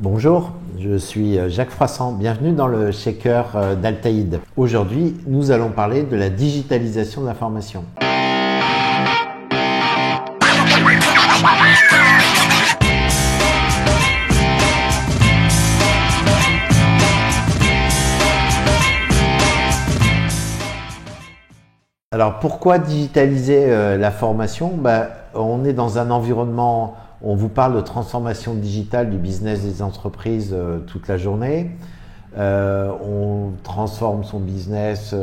Bonjour, je suis Jacques Froissant, bienvenue dans le Shaker d'Altaïd. Aujourd'hui, nous allons parler de la digitalisation de l'information. Alors pourquoi digitaliser la formation? On est dans un environnement, on vous parle de transformation digitale du business des entreprises toute la journée. On transforme son business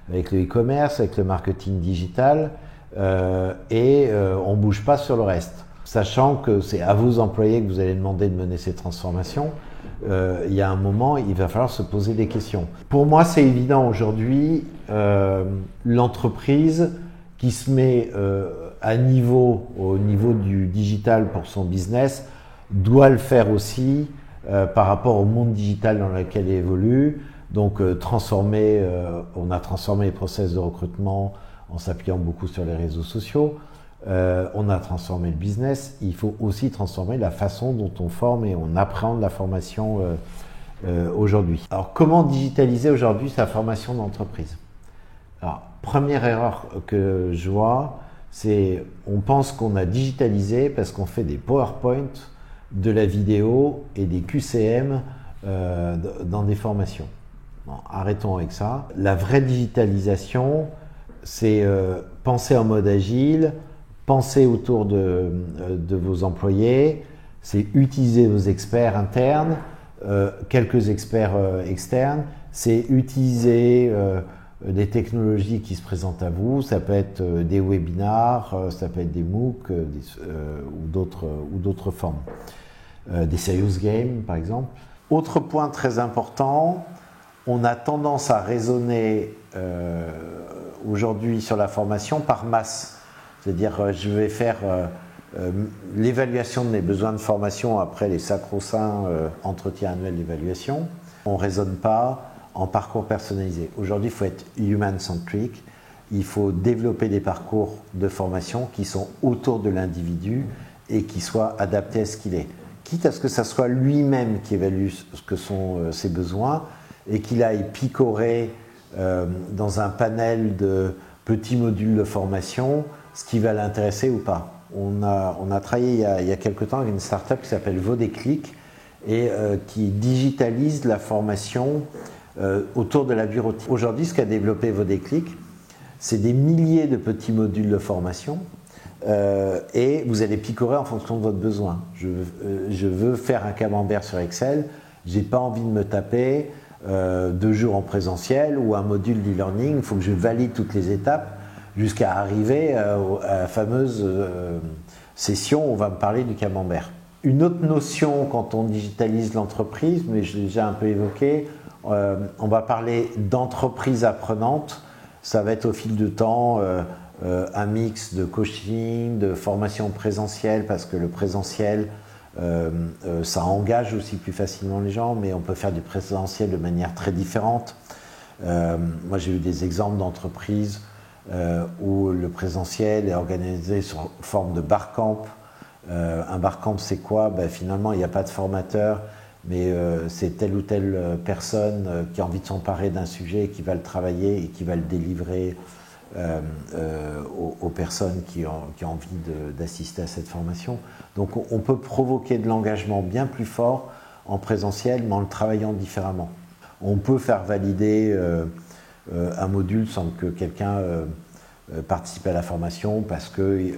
avec le e-commerce, avec le marketing digital et on ne bouge pas sur le reste. Sachant que c'est à vos employés que vous allez demander de mener ces transformations, il y a un moment, il va falloir se poser des questions. Pour moi, c'est évident aujourd'hui, l'entreprise qui se met au niveau du digital pour son business, doit le faire aussi par rapport au monde digital dans lequel elle évolue. Donc on a transformé les process de recrutement en s'appuyant beaucoup sur les réseaux sociaux. On a transformé le business. Il faut aussi transformer la façon dont on forme et on appréhende la formation aujourd'hui. Alors comment digitaliser aujourd'hui sa formation d'entreprise? Alors première erreur que je vois, c'est on pense qu'on a digitalisé parce qu'on fait des PowerPoint, de la vidéo et des QCM dans des formations. Bon, arrêtons avec ça. La vraie digitalisation, c'est penser en mode agile, penser autour de vos employés, c'est utiliser vos experts internes, quelques experts externes, c'est utiliser des technologies qui se présentent à vous, ça peut être des webinars, ça peut être des MOOC ou d'autres formes, des serious games par exemple. Autre point très important, on a tendance à raisonner aujourd'hui sur la formation par masse. C'est-à-dire, je vais faire l'évaluation de mes besoins de formation après les sacro-saints entretiens annuels d'évaluation. On ne raisonne pas en parcours personnalisé. Aujourd'hui, il faut être human-centric. Il faut développer des parcours de formation qui sont autour de l'individu et qui soient adaptés à ce qu'il est. Quitte à ce que ce soit lui-même qui évalue ce que sont ses besoins et qu'il aille picorer dans un panel de petits modules de formation ce qui va l'intéresser ou pas. On a travaillé il y a quelque temps avec une start-up qui s'appelle Vodéclic et qui digitalise la formation autour de la bureautique. Aujourd'hui, ce qu'a développé Vodéclic, c'est des milliers de petits modules de formation et vous allez picorer en fonction de votre besoin. Je veux faire un camembert sur Excel, j'ai pas envie de me taper 2 jours en présentiel ou un module d'e-learning, il faut que je valide toutes les étapes jusqu'à arriver à la fameuse session où on va me parler du camembert. Une autre notion quand on digitalise l'entreprise, mais je l'ai déjà un peu évoqué, on va parler d'entreprise apprenante. Ça va être au fil du temps un mix de coaching, de formation présentielle, parce que le présentiel, ça engage aussi plus facilement les gens, mais on peut faire du présentiel de manière très différente. Moi, j'ai eu des exemples d'entreprises où le présentiel est organisé sous forme de barcamp. Un barcamp, c'est quoi? Finalement, il n'y a pas de formateur, mais c'est telle ou telle personne qui a envie de s'emparer d'un sujet et qui va le travailler et qui va le délivrer aux personnes qui ont envie d'assister à cette formation. Donc on peut provoquer de l'engagement bien plus fort en présentiel, mais en le travaillant différemment. On peut faire valider un module sans que quelqu'un participe à la formation parce qu'il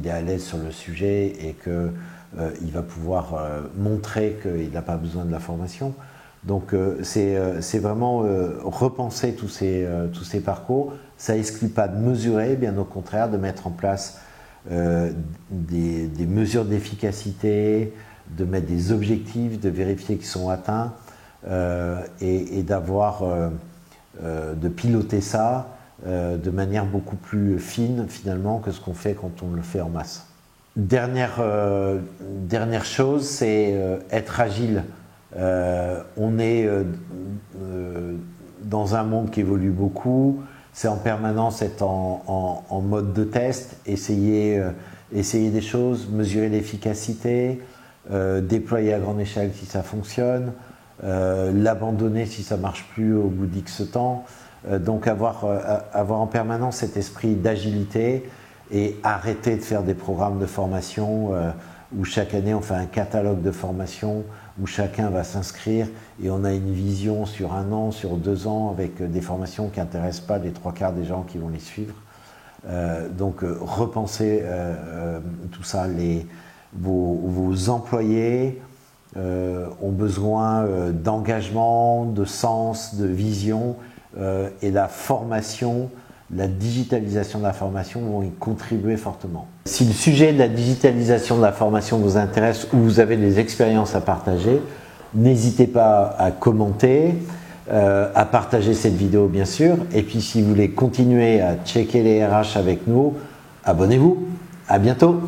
est à l'aise sur le sujet et qu'il va pouvoir montrer qu'il n'a pas besoin de la formation. Donc c'est vraiment repenser tous ces parcours. Ça n'exclut pas de mesurer, bien au contraire, de mettre en place des mesures d'efficacité, de mettre des objectifs, de vérifier qu'ils sont atteints et de piloter ça de manière beaucoup plus fine finalement que ce qu'on fait quand on le fait en masse. Dernière chose, c'est être agile. On est dans un monde qui évolue beaucoup, c'est en permanence être en mode de test, essayer des choses, mesurer l'efficacité, déployer à grande échelle si ça fonctionne, l'abandonner si ça ne marche plus au bout d'X temps. Donc avoir en permanence cet esprit d'agilité et arrêter de faire des programmes de formation où chaque année on fait un catalogue de formation où chacun va s'inscrire et on a une vision sur 1 an, sur 2 ans avec des formations qui n'intéressent pas les 3/4 des gens qui vont les suivre. Donc repenser tout ça. Vos employés ont besoin d'engagement, de sens, de vision et la formation, la digitalisation de la formation vont y contribuer fortement. Si le sujet de la digitalisation de la formation vous intéresse ou vous avez des expériences à partager, n'hésitez pas à commenter, à partager cette vidéo bien sûr, et puis si vous voulez continuer à checker les RH avec nous, abonnez-vous. À bientôt.